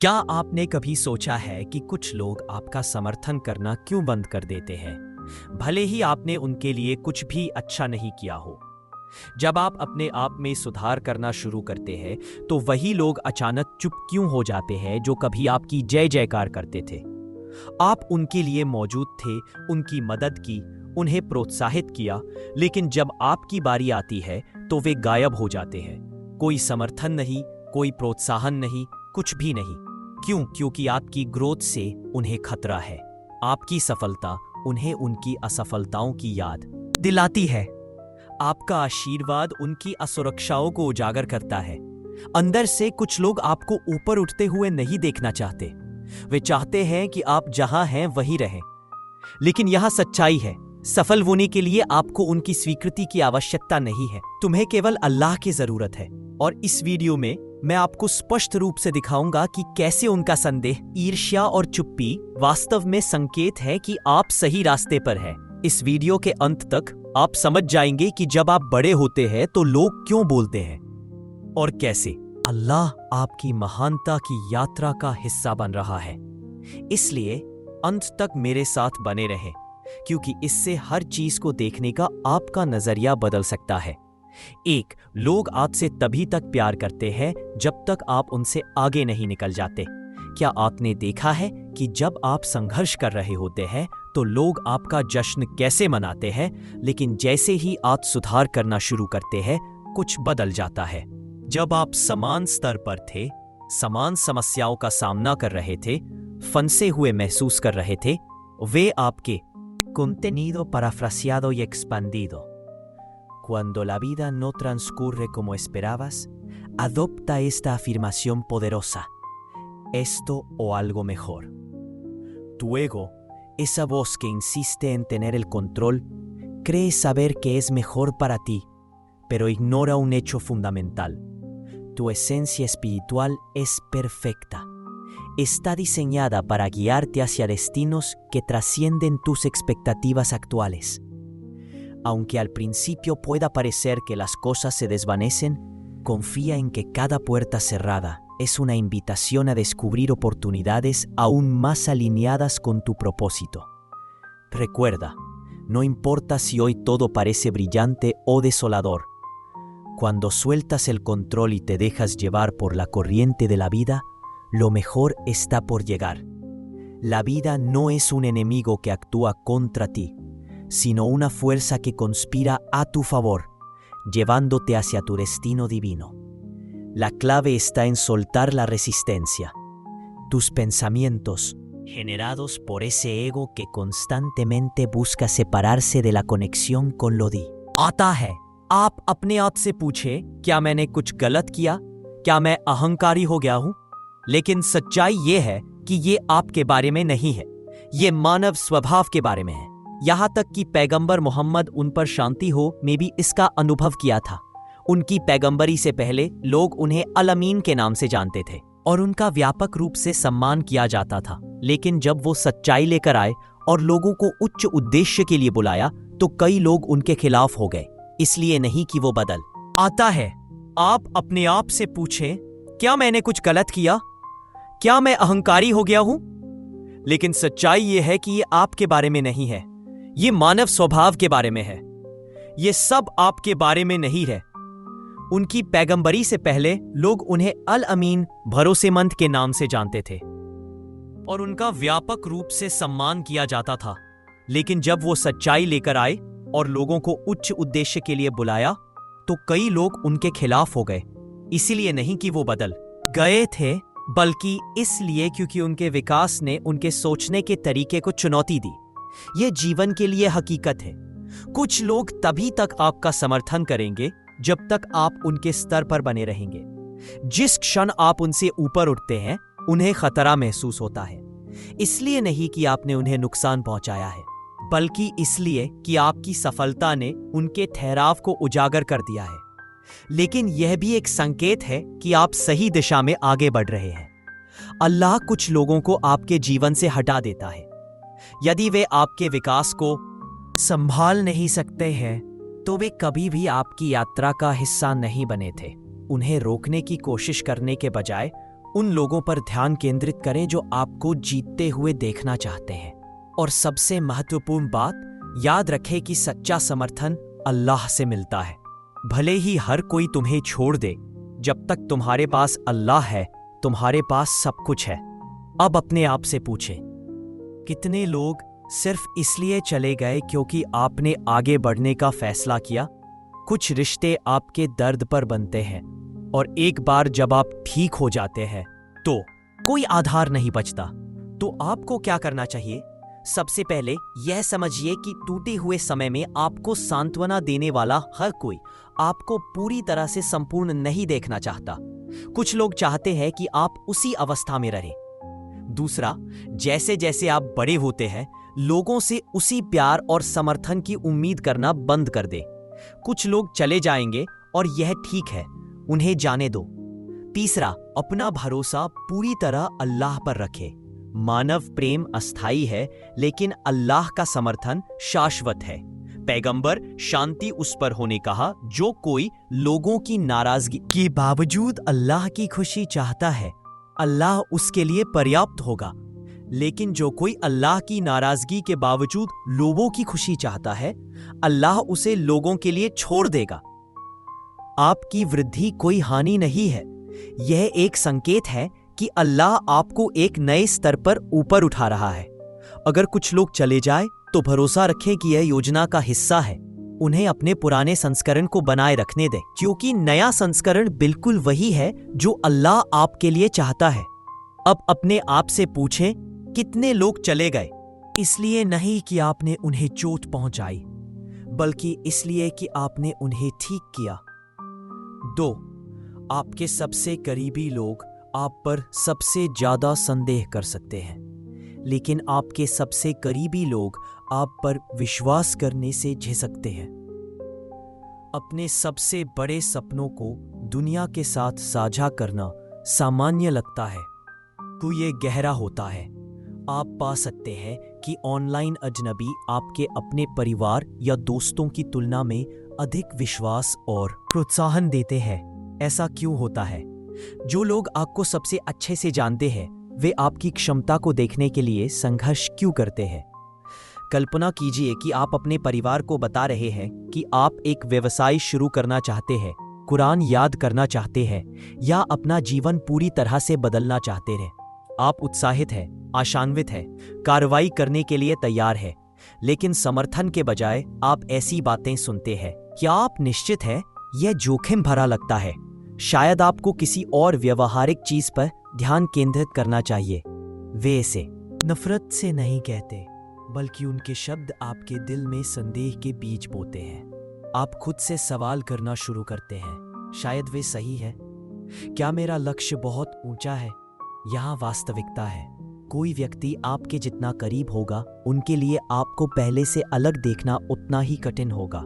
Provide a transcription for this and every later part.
क्या आपने कभी सोचा है कि कुछ लोग आपका समर्थन करना क्यों बंद कर देते हैं, भले ही आपने उनके लिए कुछ भी अच्छा नहीं किया हो? जब आप अपने आप में सुधार करना शुरू करते हैं, तो वही लोग अचानक चुप क्यों हो जाते हैं जो कभी आपकी जय जयकार करते थे? आप उनके लिए मौजूद थे, उनकी मदद की, उन्हें प्रोत्साहित किया, लेकिन जब आपकी बारी आती है तो वे गायब हो जाते हैं। कोई समर्थन नहीं, कोई प्रोत्साहन नहीं, कुछ भी नहीं। क्यों? क्योंकि आपकी ग्रोथ से उन्हें खतरा है। आपकी सफलता उन्हें उनकी असफलताओं की याद दिलाती है। आपका आशीर्वाद उनकी असुरक्षाओं को उजागर करता है। अंदर से कुछ लोग आपको ऊपर उठते हुए नहीं देखना चाहते। वे चाहते हैं कि आप जहां हैं वहीं रहें। लेकिन यह सच्चाई है, सफल होने के लिए आपको उनकी स्वीकृति की आवश्यकता नहीं है। तुम्हें केवल अल्लाह की जरूरत है। और इस वीडियो में मैं आपको स्पष्ट रूप से दिखाऊंगा कि कैसे उनका संदेह, ईर्ष्या और चुप्पी वास्तव में संकेत है कि आप सही रास्ते पर हैं। इस वीडियो के अंत तक आप समझ जाएंगे कि जब आप बड़े होते हैं तो लोग क्यों बोलते हैं और कैसे अल्लाह आपकी महानता की यात्रा का हिस्सा बन रहा है। इसलिए अंत तक मेरे साथ बने रहें, क्योंकि इससे हर चीज को देखने का आपका नजरिया बदल सकता है। एक, लोग आपसे तभी तक प्यार करते हैं जब तक आप उनसे आगे नहीं निकल जाते। क्या आपने देखा है कि जब आप संघर्ष कर रहे होते हैं तो लोग आपका जश्न कैसे मनाते हैं, लेकिन जैसे ही आप सुधार करना शुरू करते हैं कुछ बदल जाता है। जब आप समान स्तर पर थे, समान समस्याओं का सामना कर रहे थे, फंसे हुए महसूस कर रहे थे, वे आपके contenido parafraseado y expandido. Cuando la vida no transcurre como esperabas, adopta esta afirmación poderosa: esto o algo mejor. Tu ego, esa voz que insiste en tener el control, cree saber que es mejor para ti, pero ignora un hecho fundamental. Tu esencia espiritual es perfecta. Está diseñada para guiarte hacia destinos que trascienden tus expectativas actuales. Aunque al principio pueda parecer que las cosas se desvanecen, confía en que cada puerta cerrada es una invitación a descubrir oportunidades aún más alineadas con tu propósito. Recuerda, no importa si hoy todo parece brillante o desolador. Cuando sueltas el control y te dejas llevar por la corriente de la vida, lo mejor está por llegar. La vida no es un enemigo que actúa contra ti, sino una fuerza que conspira a tu favor, llevándote hacia tu destino divino. La clave está en soltar la resistencia. Tus pensamientos, generados por ese ego que constantemente busca separarse de la conexión con lo di. आता है, आप अपने आप से पूछे, क्या मैंने कुछ गलत किया? क्या मैं अहंकारी हो गया हूं? लेकिन सच्चाई ये है कि ये आपके बारे में नहीं है, ये मानव स्वभाव के बारे में है। यहाँ तक कि पैगंबर मोहम्मद, उन पर शांति हो, में भी इसका अनुभव किया था। उनकी पैगंबरी से पहले लोग उन्हें अल अमीन के नाम से जानते थे और उनका व्यापक रूप से सम्मान किया जाता था। लेकिन जब वो सच्चाई लेकर आए और लोगों को उच्च उद्देश्य के लिए बुलाया तो कई लोग उनके खिलाफ हो गए। इसलिए नहीं कि वो बदल आता है। आप अपने आप से पूछें, क्या मैंने कुछ गलत किया? क्या मैं अहंकारी हो गया हूं? लेकिन सच्चाई यह है कि ये आपके बारे में नहीं है, ये मानव स्वभाव के बारे में है। ये सब आपके बारे में नहीं है। उनकी पैगंबरी से पहले लोग उन्हें अल अमीन, भरोसेमंद के नाम से जानते थे और उनका व्यापक रूप से सम्मान किया जाता था। लेकिन जब वो सच्चाई लेकर आए और लोगों को उच्च उद्देश्य के लिए बुलाया तो कई लोग उनके खिलाफ हो गए। इसीलिए नहीं कि वो बदल गए थे, बल्कि इसलिए क्योंकि उनके विकास ने उनके सोचने के तरीके को चुनौती दी। यह जीवन के लिए हकीकत है। कुछ लोग तभी तक आपका समर्थन करेंगे जब तक आप उनके स्तर पर बने रहेंगे। जिस क्षण आप उनसे ऊपर उठते हैं, उन्हें खतरा महसूस होता है। इसलिए नहीं कि आपने उन्हें नुकसान पहुंचाया है, बल्कि इसलिए कि आपकी सफलता ने उनके ठहराव को उजागर कर दिया है। लेकिन यह भी एक संकेत है कि आप सही दिशा में आगे बढ़ रहे हैं। अल्लाह कुछ लोगों को आपके जीवन से हटा देता है। यदि वे आपके विकास को संभाल नहीं सकते हैं तो वे कभी भी आपकी यात्रा का हिस्सा नहीं बने थे। उन्हें रोकने की कोशिश करने के बजाय उन लोगों पर ध्यान केंद्रित करें जो आपको जीतते हुए देखना चाहते हैं। और सबसे महत्वपूर्ण बात, याद रखें कि सच्चा समर्थन अल्लाह से मिलता है। भले ही हर कोई तुम्हें छोड़ दे, जब तक तुम्हारे पास अल्लाह है, तुम्हारे पास सब कुछ है। अब अपने आप से पूछें, कितने लोग सिर्फ इसलिए चले गए क्योंकि आपने आगे बढ़ने का फैसला किया? कुछ रिश्ते आपके दर्द पर बनते हैं, और एक बार जब आप ठीक हो जाते हैं तो कोई आधार नहीं बचता। तो आपको क्या करना चाहिए? सबसे पहले यह समझिए कि टूटे हुए समय में आपको सांत्वना देने वाला हर कोई आपको पूरी तरह से संपूर्ण नहीं देखना चाहता। कुछ लोग चाहते हैं कि आप उसी अवस्था में रहें। दूसरा, जैसे जैसे आप बड़े होते हैं, लोगों से उसी प्यार और समर्थन की उम्मीद करना बंद कर दे। कुछ लोग चले जाएंगे और यह ठीक है, उन्हें जाने दो। तीसरा, अपना भरोसा पूरी तरह अल्लाह पर रखें। मानव प्रेम अस्थायी है, लेकिन अल्लाह का समर्थन शाश्वत है। पैगंबर शांति उस पर होने कहा जो कोई लोगों की नाराजगी के बावजूद अल्लाह की खुशी चाहता है, अल्लाह उसके लिए पर्याप्त होगा। लेकिन जो कोई अल्लाह की नाराजगी के बावजूद लोगों की खुशी चाहता है, अल्लाह उसे लोगों के लिए छोड़ देगा। आपकी वृद्धि कोई हानि नहीं है, यह एक संकेत है कि अल्लाह आपको एक नए स्तर पर ऊपर उठा रहा है। अगर कुछ लोग चले जाए तो भरोसा रखें कि यह योजना का हिस्सा है। उन्हें अपने पुराने संस्करण को बनाए रखने दें, क्योंकि नया संस्करण बिल्कुल वही है जो अल्लाह आपके लिए चाहता है। अब अपने आप से पूछें, कितने लोग चले गए इसलिए नहीं कि आपने उन्हें चोट पहुंचाई, बल्कि इसलिए कि आपने उन्हें ठीक किया। 2. आपके सबसे करीबी लोग आप पर सबसे ज्यादा संदेह कर सकते हैं, लेकिन आपके सबसे करीबी लोग आप पर विश्वास करने से झिझकते हैं। अपने सबसे बड़े सपनों को दुनिया के साथ साझा करना सामान्य लगता है, तो ये गहरा होता है। आप पा सकते हैं कि ऑनलाइन अजनबी आपके अपने परिवार या दोस्तों की तुलना में अधिक विश्वास और प्रोत्साहन देते हैं। ऐसा क्यों होता है? जो लोग आपको सबसे अच्छे से जानते हैं, वे आपकी क्षमता को देखने के लिए संघर्ष क्यों करते हैं? कल्पना कीजिए कि आप अपने परिवार को बता रहे हैं कि आप एक व्यवसाय शुरू करना चाहते हैं, कुरान याद करना चाहते हैं, या अपना जीवन पूरी तरह से बदलना चाहते हैं। आप उत्साहित हैं, आशान्वित हैं, कार्रवाई करने के लिए तैयार हैं, लेकिन समर्थन के बजाय आप ऐसी बातें सुनते हैं। क्या आप निश्चित हैं? यह जोखिम भरा लगता है। शायद आपको किसी और व्यवहारिक चीज पर ध्यान केंद्रित करना चाहिए। वे इसे नफरत से नहीं कहते, बल्कि उनके शब्द आपके दिल में संदेह के बीज बोते हैं। आप खुद से सवाल करना शुरू करते हैं, शायद वे सही है? क्या मेरा लक्ष्य बहुत ऊंचा है? यहाँ वास्तविकता है, कोई व्यक्ति आपके जितना करीब होगा, उनके लिए आपको पहले से अलग देखना उतना ही कठिन होगा।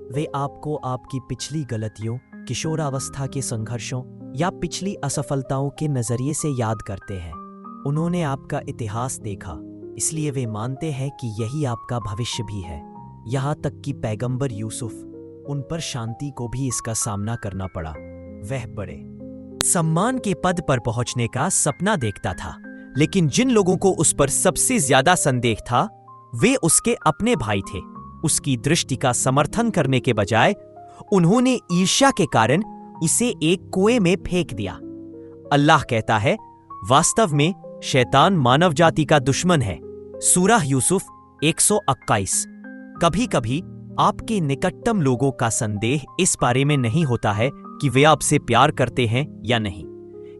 वे आपको आपकी पिछली गलतियों, किशोरावस्था के संघर्षों या पिछली असफलताओं के नजरिए से याद करते हैं। उन्होंने आपका इतिहास देखा, इसलिए वे मानते हैं कि यही आपका भविष्य भी है। यहाँ तक कि पैगंबर यूसुफ, उन पर शांति को भी इसका सामना करना पड़ा। वह बड़े सम्मान के पद पर पहुंचने का सपना देखता था, लेकिन जिन लोगों को उस पर सबसे ज्यादा संदेह था, वे उसके अपने भाई थे। उसकी दृष्टि का समर्थन करने के बजाय उन्होंने ईर्ष्या के कारण इसे एक कुएं में फेंक दिया। अल्लाह कहता है, वास्तव में शैतान मानव जाति का दुश्मन है। सूरह यूसुफ 121। कभी कभी आपके निकटतम लोगों का संदेह इस बारे में नहीं होता है कि वे आपसे प्यार करते हैं या नहीं।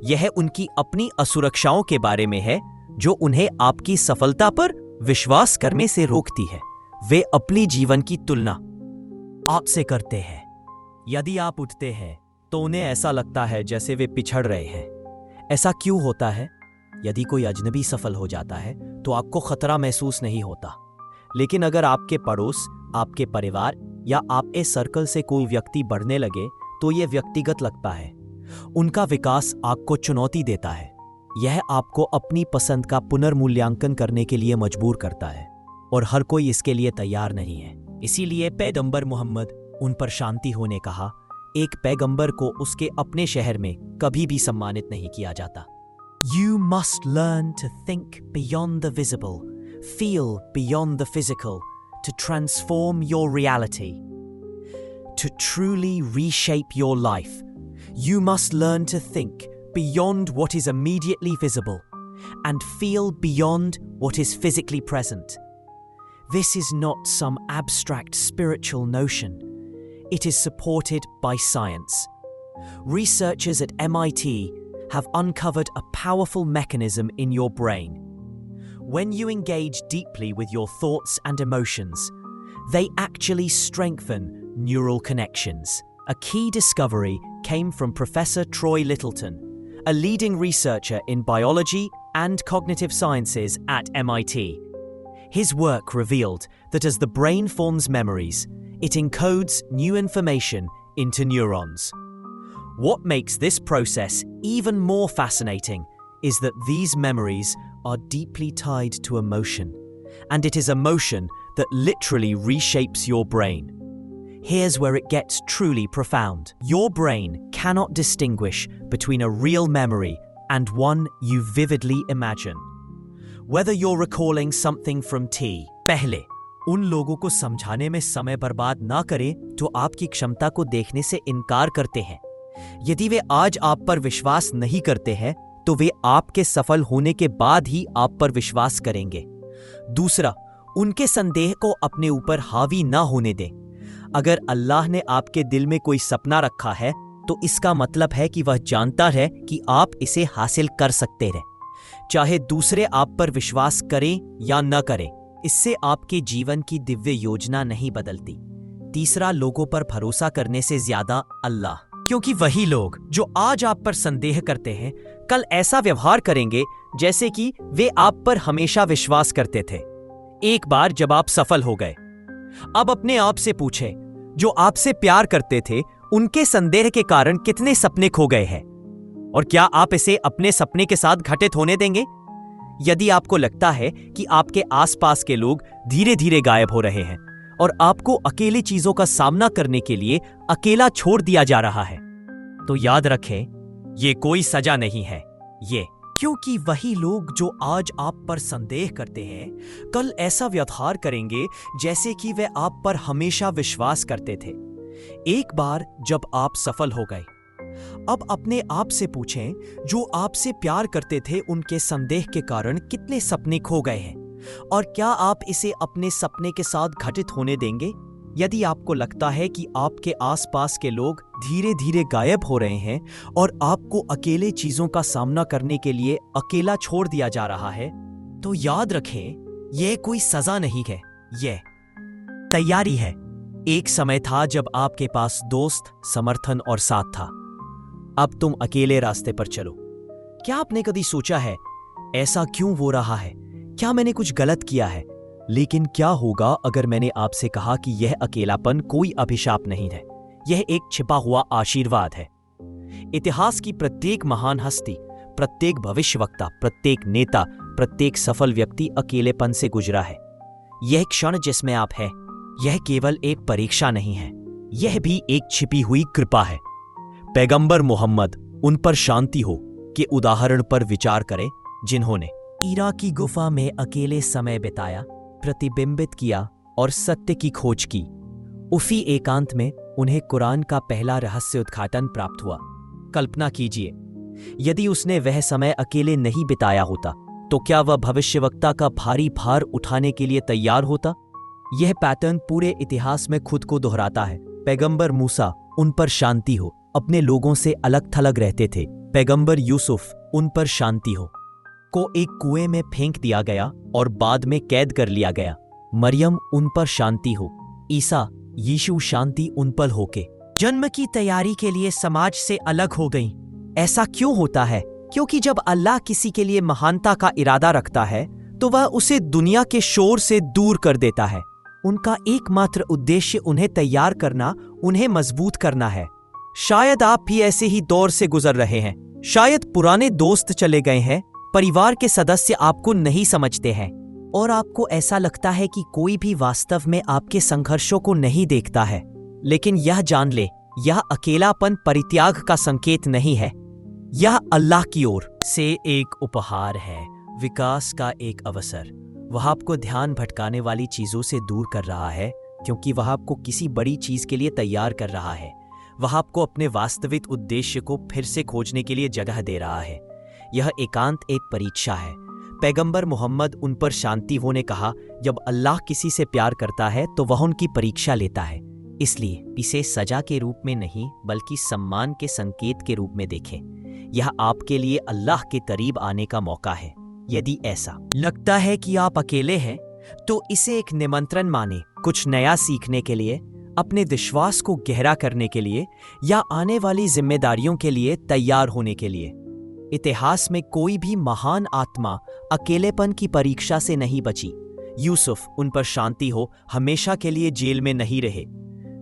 यह उनकी अपनी असुरक्षाओं के बारे में है जो उन्हें आपकी सफलता पर विश्वास करने से रोकती है। वे अपनी जीवन की तुलना आपसे करते हैं। यदि आप उठते हैं तो उन्हें ऐसा लगता है जैसे वे पिछड़ रहे हैं। ऐसा क्यों होता है? यदि कोई अजनबी सफल हो जाता है तो आपको खतरा महसूस नहीं होता, लेकिन अगर आपके पड़ोस, आपके परिवार या आपके सर्कल से कोई व्यक्ति बढ़ने लगे तो यह व्यक्तिगत लगता है। उनका विकास आपको चुनौती देता है। यह आपको अपनी पसंद का पुनर्मूल्यांकन करने के लिए मजबूर करता है, और हर कोई इसके लिए तैयार नहीं है। इसीलिए पैगंबर मोहम्मद, उन पर शांति हो, ने कहा, एक पैगंबर को उसके अपने शहर में कभी भी सम्मानित नहीं किया जाता। You must learn to think beyond the visible, feel beyond the physical, to transform your reality. To truly reshape your life, you must learn to think beyond what is immediately visible and feel beyond what is physically present. This is not some abstract spiritual notion. It is supported by science. Researchers at MIT have uncovered a powerful mechanism in your brain. When you engage deeply with your thoughts and emotions, they actually strengthen neural connections. A key discovery came from Professor Troy Littleton, a leading researcher in biology and cognitive sciences at MIT. His work revealed that as the brain forms memories, it encodes new information into neurons. What makes this process even more fascinating is that these memories are deeply tied to emotion, and it is emotion that literally reshapes your brain. Here's where it gets truly profound. Your brain cannot distinguish between a real memory and one you vividly imagine. Whether you're recalling something from tea, पहले उन लोगों को समझाने में समय बर्बाद ना करें जो आपकी क्षमता को देखने से इनकार करते हैं। यदि वे आज आप पर विश्वास नहीं करते हैं, तो वे आपके सफल होने के बाद ही आप पर विश्वास करेंगे। दूसरा, उनके संदेह को अपने ऊपर हावी ना होने दें। अगर अल्लाह ने आपके दिल में कोई सपना रखा है, तो इसका मतलब है कि वह जानता है कि आप इसे हासिल कर सकते हैं। चाहे दूसरे आप पर विश्वास करें या न करें, इससे आपके जीवन की दिव्य योजना नहीं बदलती। तीसरा, लोगों पर भरोसा करने से ज्यादा अल्लाह, क्योंकि वही लोग जो आज आप पर संदेह करते हैं, कल ऐसा व्यवहार करेंगे जैसे कि वे आप पर हमेशा विश्वास करते थे। एक बार जब आप सफल हो गए, अब अपने आप से पूछें, जो आपसे प्यार करते थे, उनके संदेह के कारण कितने सपने खो गए हैं? और क्या आप इसे अपने सपने के साथ घटित होने देंगे? यदि आपको लगता है कि आपके आसपास के लोग धीरे धीरे गायब हो रहे हैं और आपको अकेले चीजों का सामना करने के लिए अकेला छोड़ दिया जा रहा है, तो याद रखें, ये कोई सजा नहीं है। क्योंकि वही लोग जो आज आप पर संदेह करते हैं, कल ऐसा व्यवहार करेंगे जैसे कि वे आप पर हमेशा विश्वास करते थे। एक बार जब आप सफल हो गए, अब अपने आप से पूछें, जो आपसे प्यार करते थे, उनके संदेह के कारण कितने सपने खो गए हैं? और क्या आप इसे अपने सपने के साथ घटित होने देंगे? यदि आपको लगता है कि आपके आसपास के लोग धीरे धीरे गायब हो रहे हैं और आपको अकेले चीजों का सामना करने के लिए अकेला छोड़ दिया जा रहा है, तो याद रखें, यह कोई सजा नहीं है, यह तैयारी है। एक समय था जब आपके पास दोस्त, समर्थन और साथ था। अब तुम अकेले रास्ते पर चलो। क्या आपने कभी सोचा है, ऐसा क्यों हो रहा है? क्या मैंने कुछ गलत किया है? लेकिन क्या होगा अगर मैंने आपसे कहा कि यह अकेलापन कोई अभिशाप नहीं है, यह एक छिपा हुआ आशीर्वाद है। इतिहास की प्रत्येक महान हस्ती, प्रत्येक भविष्यवक्ता, प्रत्येक नेता, प्रत्येक सफल व्यक्ति अकेलेपन से गुजरा है। यह क्षण जिसमें आप हैं, यह केवल एक परीक्षा नहीं है, यह भी एक छिपी हुई कृपा है। पैगंबर मोहम्मद, उन पर शांति हो, के उदाहरण पर विचार करें, जिन्होंने हीरा की गुफा में अकेले समय बिताया, प्रतिबिंबित किया और सत्य की खोज की। उसी एकांत में उन्हें कुरान का पहला रहस्य उद्घाटन प्राप्त हुआ। कल्पना कीजिए, यदि उसने वह समय अकेले नहीं बिताया होता, तो क्या वह भविष्यवक्ता का भारी भार उठाने के लिए तैयार होता? यह पैटर्न पूरे इतिहास में खुद को दोहराता है। पैगंबर मूसा, उन पर शांति हो, अपने लोगों से अलग थलग रहते थे। पैगंबर यूसुफ, उन पर शांति हो, को एक कुएं में फेंक दिया गया और बाद में कैद कर लिया गया। मरियम, उन पर शांति हो। ईसा, यीशु, शांति उन पर होके जन्म की तैयारी के लिए समाज से अलग हो गई। ऐसा क्यों होता है? क्योंकि जब अल्लाह किसी के लिए महानता का इरादा रखता है, तो वह उसे दुनिया के शोर से दूर कर देता है। उनका एकमात्र उद्देश्य उन्हें तैयार करना, उन्हें मजबूत करना है। शायद आप भी ऐसे ही दौर से गुजर रहे हैं। शायद पुराने दोस्त चले गए हैं, परिवार के सदस्य आपको नहीं समझते हैं, और आपको ऐसा लगता है कि कोई भी वास्तव में आपके संघर्षों को नहीं देखता है। लेकिन यह जान ले, यह अकेलापन परित्याग का संकेत नहीं है, यह अल्लाह की ओर से एक उपहार है, विकास का एक अवसर। वह आपको ध्यान भटकाने वाली चीजों से दूर कर रहा है, क्योंकि वह आपको किसी बड़ी चीज के लिए तैयार कर रहा है। वह आपको अपने वास्तविक उद्देश्य को फिर से खोजने के लिए जगह दे रहा है। यह एकांत एक परीक्षा है। पैगंबर मोहम्मद उन पर शांति हो ने कहा, जब अल्लाह किसी से प्यार करता है तो वह उनकी परीक्षा लेता है। इसलिए इसे सजा के रूप में नहीं बल्कि सम्मान के संकेत के रूप में देखें। यह आपके लिए अल्लाह के करीब आने का मौका है। यदि ऐसा लगता है कि आप अकेले हैं तो इसे एक निमंत्रण माने, कुछ नया सीखने के लिए, अपने विश्वास को गहरा करने के लिए या आने वाली जिम्मेदारियों के लिए तैयार होने के लिए। इतिहास में कोई भी महान आत्मा अकेलेपन की परीक्षा से नहीं बची। यूसुफ, उन पर शांति हो, हमेशा के लिए जेल में नहीं रहे।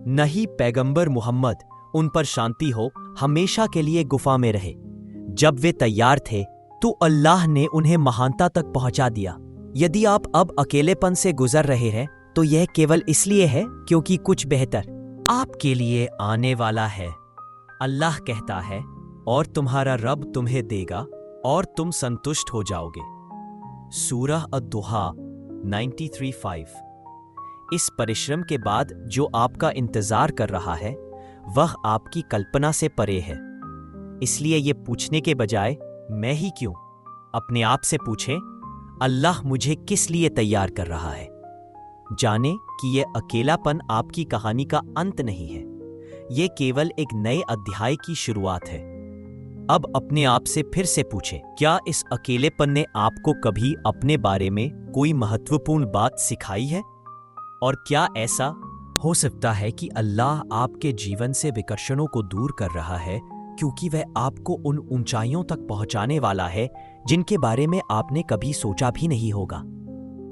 नहीं पैगंबर मोहम्मद, उन पर शांति हो, हमेशा के लिए गुफा में रहे। जब वे तैयार थे तो अल्लाह ने उन्हें महानता तक पहुंचा दिया। यदि आप अब अकेलेपन से गुजर रहे हैं तो यह केवल इसलिए है क्योंकि कुछ बेहतर आपके लिए आने वाला है। अल्लाह कहता है, और तुम्हारा रब तुम्हें देगा और तुम संतुष्ट हो जाओगे। सूरह अद-दुहा 93:5। इस परिश्रम के बाद जो आपका इंतजार कर रहा है वह आपकी कल्पना से परे है। इसलिए ये पूछने के बजाय मैं ही क्यों, अपने आप से पूछें, अल्लाह मुझे किस लिए तैयार कर रहा है। जाने कि यह अकेलापन आपकी कहानी का अंत नहीं है, यह केवल एक नए अध्याय की शुरुआत है। अब अपने आप से फिर से पूछें, क्या इस अकेलेपन ने आपको कभी अपने बारे में कोई महत्वपूर्ण बात सिखाई है? और क्या ऐसा हो सकता है कि अल्लाह आपके जीवन से विकर्षणों को दूर कर रहा है क्योंकि वह आपको उन ऊंचाइयों तक पहुंचाने वाला है जिनके बारे में आपने कभी सोचा भी नहीं होगा।